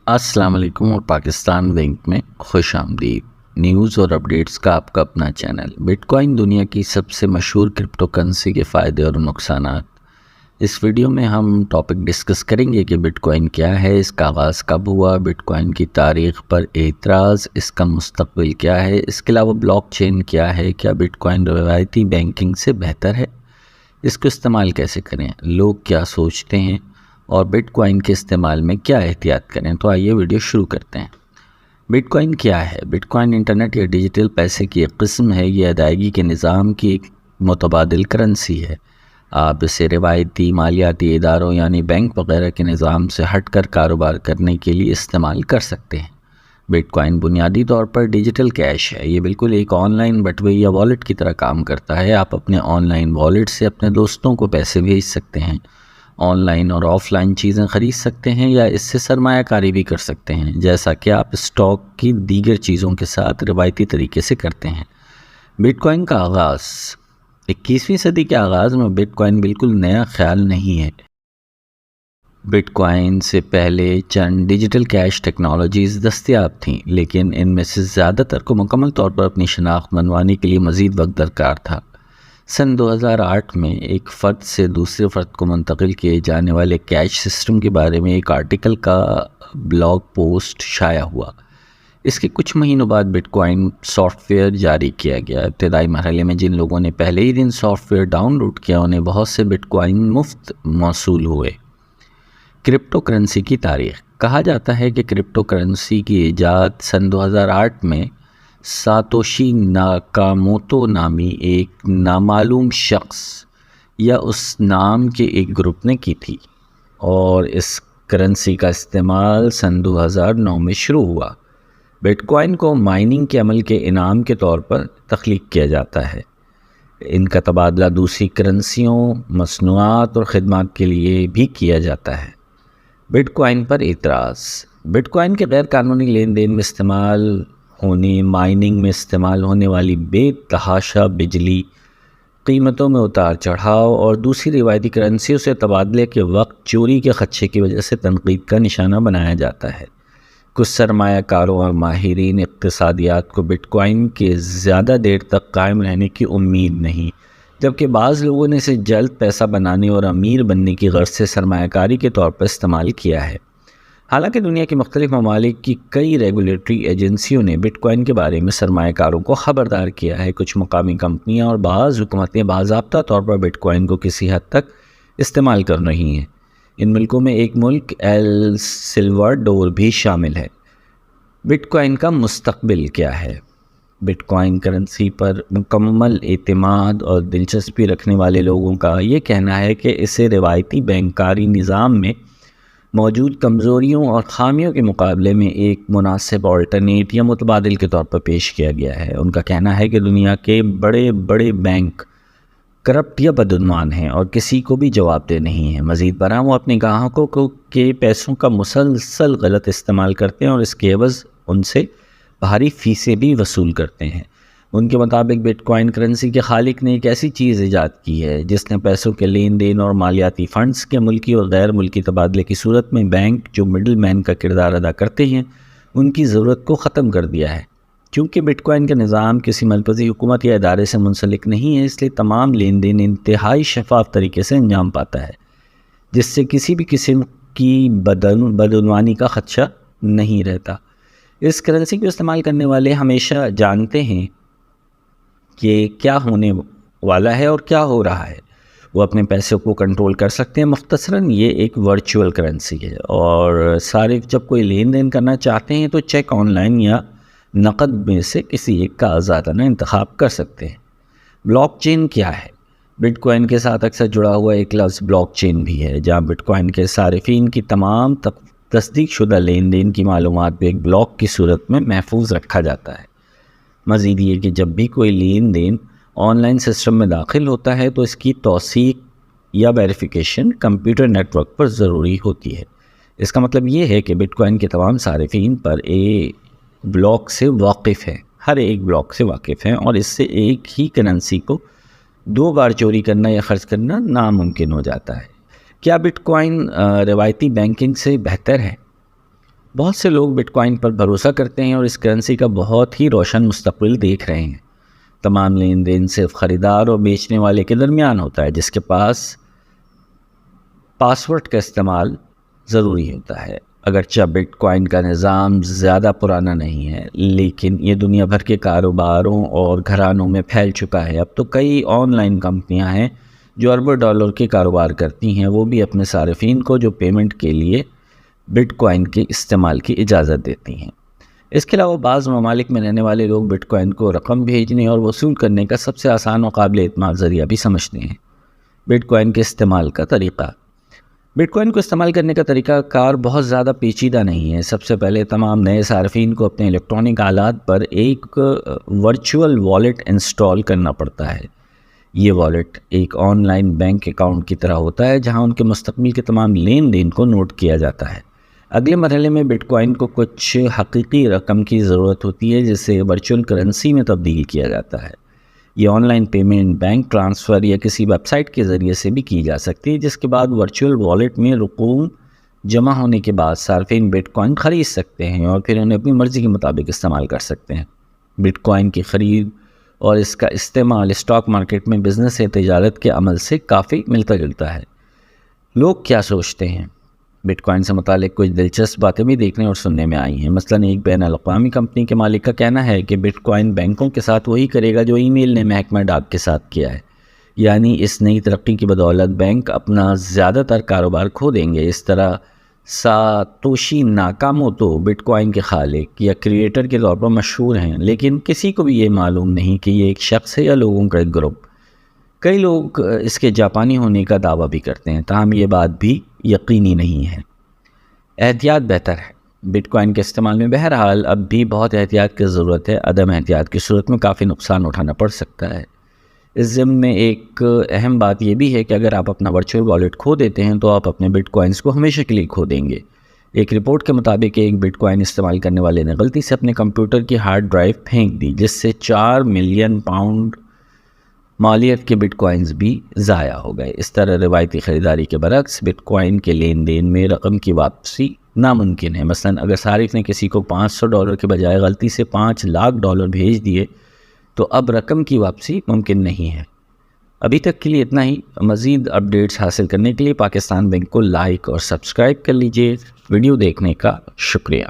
السلام علیکم اور پاکستان بینک میں خوش آمدید۔ نیوز اور اپڈیٹس کا آپ کا اپنا چینل بٹ کوائن دنیا کی سب سے مشہور کرپٹو کرنسی کے فائدے اور نقصانات۔ اس ویڈیو میں ہم ٹاپک ڈسکس کریں گے کہ بٹ کوائن کیا ہے، اس کا آغاز کب ہوا، بٹ کوائن کی تاریخ پر اعتراض، اس کا مستقبل کیا ہے، اس کے علاوہ بلاک چین کیا ہے، کیا بٹ کوائن روایتی بینکنگ سے بہتر ہے، اس کو استعمال کیسے کریں، لوگ کیا سوچتے ہیں اور بٹ کوائن کے استعمال میں کیا احتیاط کریں۔ تو آئیے ویڈیو شروع کرتے ہیں۔ بٹ کوائن کیا ہے؟ بٹ کوائن انٹرنیٹ یا ڈیجیٹل پیسے کی ایک قسم ہے۔ یہ ادائیگی کے نظام کی ایک متبادل کرنسی ہے۔ آپ اسے روایتی مالیاتی اداروں یعنی بینک وغیرہ کے نظام سے ہٹ کر کاروبار کرنے کے لیے استعمال کر سکتے ہیں۔ بٹ کوائن بنیادی طور پر ڈیجیٹل کیش ہے۔ یہ بالکل ایک آن لائن بٹوے یا والیٹ کی طرح کام کرتا ہے۔ آپ اپنے آن لائن والیٹ سے اپنے دوستوں کو پیسے بھیج سکتے ہیں، آن لائن اور آف لائن چیزیں خرید سکتے ہیں یا اس سے سرمایہ کاری بھی کر سکتے ہیں، جیسا کہ آپ اسٹاک کی دیگر چیزوں کے ساتھ روایتی طریقے سے کرتے ہیں۔ بٹ کوائن کا آغاز 21ویں صدی کے آغاز میں بٹ کوائن بالکل نیا خیال نہیں ہے۔ بٹ کوائن سے پہلے چند ڈیجیٹل کیش ٹیکنالوجیز دستیاب تھیں، لیکن ان میں سے زیادہ تر کو مکمل طور پر اپنی شناخت منوانے کے لیے مزید وقت درکار تھا۔ سن 2008 میں ایک فرد سے دوسرے فرد کو منتقل کیے جانے والے کیش سسٹم کے بارے میں ایک آرٹیکل کا بلاگ پوسٹ شائع ہوا۔ اس کے کچھ مہینوں بعد بٹ کوائن سافٹ ویئر جاری کیا گیا۔ ابتدائی مرحلے میں جن لوگوں نے پہلے ہی دن سافٹ ویئر ڈاؤن لوڈ کیا انہیں بہت سے بٹ کوائن مفت موصول ہوئے۔ کرپٹو کرنسی کی تاریخ۔ کہا جاتا ہے کہ کرپٹو کرنسی کی ایجاد سن 2008 میں ساتوشی ناکاموتو نامی ایک نامعلوم شخص یا اس نام کے ایک گروپ نے کی تھی، اور اس کرنسی کا استعمال سن 2009 میں شروع ہوا۔ بٹ کوائن کو مائننگ کے عمل کے انعام کے طور پر تخلیق کیا جاتا ہے۔ ان کا تبادلہ دوسری کرنسیوں، مصنوعات اور خدمات کے لیے بھی کیا جاتا ہے۔ بٹ کوائن پر اعتراض۔ بٹ کوائن کے غیر قانونی لین دین میں استعمال ہونے، مائننگ میں استعمال ہونے والی بے تحاشا بجلی، قیمتوں میں اتار چڑھاؤ اور دوسری روایتی کرنسیوں سے تبادلے کے وقت چوری کے خدشے کی وجہ سے تنقید کا نشانہ بنایا جاتا ہے۔ کچھ سرمایہ کاروں اور ماہرین اقتصادیات کو بٹ کوائن کے زیادہ دیر تک قائم رہنے کی امید نہیں، جبکہ بعض لوگوں نے اسے جلد پیسہ بنانے اور امیر بننے کی غرض سے سرمایہ کاری کے طور پر استعمال کیا ہے۔ حالانکہ دنیا کے مختلف ممالک کی کئی ریگولیٹری ایجنسیوں نے بٹ کوائن کے بارے میں سرمایہ کاروں کو خبردار کیا ہے، کچھ مقامی کمپنیاں اور بعض حکومتیں باضابطہ طور پر بٹ کوائن کو کسی حد تک استعمال کر رہی ہیں۔ ان ملکوں میں ایک ملک ایل سلواڈور بھی شامل ہے۔ بٹ کوائن کا مستقبل کیا ہے؟ بٹ کوائن کرنسی پر مکمل اعتماد اور دلچسپی رکھنے والے لوگوں کا یہ کہنا ہے کہ اسے روایتی بینکاری نظام میں موجود کمزوریوں اور خامیوں کے مقابلے میں ایک مناسب آلٹرنیٹ یا متبادل کے طور پر پیش کیا گیا ہے۔ ان کا کہنا ہے کہ دنیا کے بڑے بڑے بینک کرپٹ یا بدعنوان ہیں اور کسی کو بھی جواب دہ نہیں ہیں۔ مزید برآں وہ اپنے گاہکوں کے پیسوں کا مسلسل غلط استعمال کرتے ہیں اور اس کے عوض ان سے بھاری فیسیں بھی وصول کرتے ہیں۔ ان کے مطابق بٹ کوائن کرنسی کے خالق نے ایک ایسی چیز ایجاد کی ہے جس نے پیسوں کے لین دین اور مالیاتی فنڈز کے ملکی اور غیر ملکی تبادلے کی صورت میں بینک جو مڈل مین کا کردار ادا کرتے ہیں ان کی ضرورت کو ختم کر دیا ہے۔ چونکہ بٹ کوائن کا نظام کسی مرکزی حکومت یا ادارے سے منسلک نہیں ہے، اس لیے تمام لین دین انتہائی شفاف طریقے سے انجام پاتا ہے، جس سے کسی بھی قسم کی بدعنوانی کا خدشہ نہیں رہتا۔ اس کرنسی کو استعمال کرنے والے ہمیشہ جانتے ہیں کہ کیا ہونے والا ہے اور کیا ہو رہا ہے۔ وہ اپنے پیسے کو کنٹرول کر سکتے ہیں۔ مختصراً یہ ایک ورچوئل کرنسی ہے اور صارف جب کوئی لین دین کرنا چاہتے ہیں تو چیک، آن لائن یا نقد میں سے کسی ایک کا آزادانہ انتخاب کر سکتے ہیں۔ بلاک چین کیا ہے؟ بٹ کوائن کے ساتھ اکثر جڑا ہوا ایک لفظ بلاک چین بھی ہے، جہاں بٹ کوائن کے صارفین کی تمام تصدیق شدہ لین دین کی معلومات بھی ایک بلاک کی صورت میں محفوظ رکھا جاتا ہے۔ مزید یہ کہ جب بھی کوئی لین دین آن لائن سسٹم میں داخل ہوتا ہے تو اس کی توثیق یا ویریفیکیشن کمپیوٹر نیٹ ورک پر ضروری ہوتی ہے۔ اس کا مطلب یہ ہے کہ بٹ کوائن کے تمام صارفین پر ایک بلاک سے واقف ہیں، ہر ایک بلاک سے واقف ہیں، اور اس سے ایک ہی کرنسی کو دو بار چوری کرنا یا خرچ کرنا ناممکن ہو جاتا ہے۔ کیا بٹ کوائن روایتی بینکنگ سے بہتر ہے؟ بہت سے لوگ بٹ کوائن پر بھروسہ کرتے ہیں اور اس کرنسی کا بہت ہی روشن مستقبل دیکھ رہے ہیں۔ تمام لین دین صرف خریدار اور بیچنے والے کے درمیان ہوتا ہے، جس کے پاس پاسورڈ کا استعمال ضروری ہوتا ہے۔ اگرچہ بٹ کوائن کا نظام زیادہ پرانا نہیں ہے، لیکن یہ دنیا بھر کے کاروباروں اور گھرانوں میں پھیل چکا ہے۔ اب تو کئی آن لائن کمپنیاں ہیں جو اربوں ڈالر کے کاروبار کرتی ہیں، وہ بھی اپنے صارفین کو جو پیمنٹ کے لیے بٹ کوائن کے استعمال کی اجازت دیتی ہیں۔ اس کے علاوہ بعض ممالک میں رہنے والے لوگ بٹ کوائن کو رقم بھیجنے اور وصول کرنے کا سب سے آسان اور قابل اعتماد ذریعہ بھی سمجھتے ہیں۔ بٹ کوائن کے استعمال کا طریقہ۔ بٹ کوائن کو استعمال کرنے کا طریقہ کار بہت زیادہ پیچیدہ نہیں ہے۔ سب سے پہلے تمام نئے صارفین کو اپنے الیکٹرانک آلات پر ایک ورچوئل والیٹ انسٹال کرنا پڑتا ہے۔ یہ والیٹ ایک آن لائن بینک اکاؤنٹ کی طرح ہوتا ہے جہاں ان کے مستقبل کے تمام لین دین کو نوٹ کیا جاتا ہے۔ اگلے مرحلے میں بٹ کوائن کو کچھ حقیقی رقم کی ضرورت ہوتی ہے جسے ورچوئل کرنسی میں تبدیل کیا جاتا ہے۔ یہ on line payment, bank transfer یا کسی ویب سائٹ کے ذریعے سے بھی کی جا سکتی ہے، جس کے بعد ورچوئل والیٹ میں رقوم جمع ہونے کے بعد صارفین بٹ کوائن خرید سکتے ہیں اور پھر انہیں اپنی مرضی کے مطابق استعمال کر سکتے ہیں۔ بٹ کوائن کی خرید اور اس کا استعمال اسٹاک مارکیٹ میں بزنس یا تجارت کے عمل سے کافی ملتا جلتا ہے۔ لوگ کیا سوچتے ہیں؟ بٹ کوائن سے متعلق کچھ دلچسپ باتیں بھی دیکھنے اور سننے میں آئی ہیں۔ مثلاً ایک بین الاقوامی کمپنی کے مالک کا کہنا ہے کہ بٹ کوائن بینکوں کے ساتھ وہی کرے گا جو ای میل نے محکمہ ڈاک کے ساتھ کیا ہے، یعنی اس نئی ترقی کی بدولت بینک اپنا زیادہ تر کاروبار کھو دیں گے۔ اس طرح ساتوشی ناکاموتو بٹ کوائن کے خالق یا کریٹر کے طور پر مشہور ہیں، لیکن کسی کو بھی یہ معلوم نہیں کہ یہ ایک شخص ہے یا لوگوں کا ایک گروپ۔ کئی لوگ اس کے جاپانی ہونے کا دعویٰ بھی کرتے ہیں، تاہم یہ بات بھی یقینی نہیں ہے۔ احتیاط بہتر ہے۔ بٹ کوائن کے استعمال میں بہرحال اب بھی بہت احتیاط کی ضرورت ہے۔ عدم احتیاط کی صورت میں کافی نقصان اٹھانا پڑ سکتا ہے۔ اس ضمن میں ایک اہم بات یہ بھی ہے کہ اگر آپ اپنا ورچوئل والیٹ کھو دیتے ہیں تو آپ اپنے بٹ کوائنز کو ہمیشہ کے لیے کھو دیں گے۔ ایک رپورٹ کے مطابق ایک بٹ کوائن استعمال کرنے والے نے غلطی سے اپنے کمپیوٹر کی ہارڈ ڈرائیو پھینک دی، جس سے 4 ملین پاؤنڈ مالیت کے بٹ کوائنز بھی ضائع ہو گئے۔ اس طرح روایتی خریداری کے برعکس بٹ کوائن کے لین دین میں رقم کی واپسی ناممکن ہے۔ مثلاً اگر صارف نے کسی کو $500 کے بجائے غلطی سے $5 لاکھ بھیج دیے تو اب رقم کی واپسی ممکن نہیں ہے۔ ابھی تک کے لیے اتنا ہی۔ مزید اپڈیٹس حاصل کرنے کے لیے پاکستان بینک کو لائک اور سبسکرائب کر لیجئے۔ ویڈیو دیکھنے کا شکریہ۔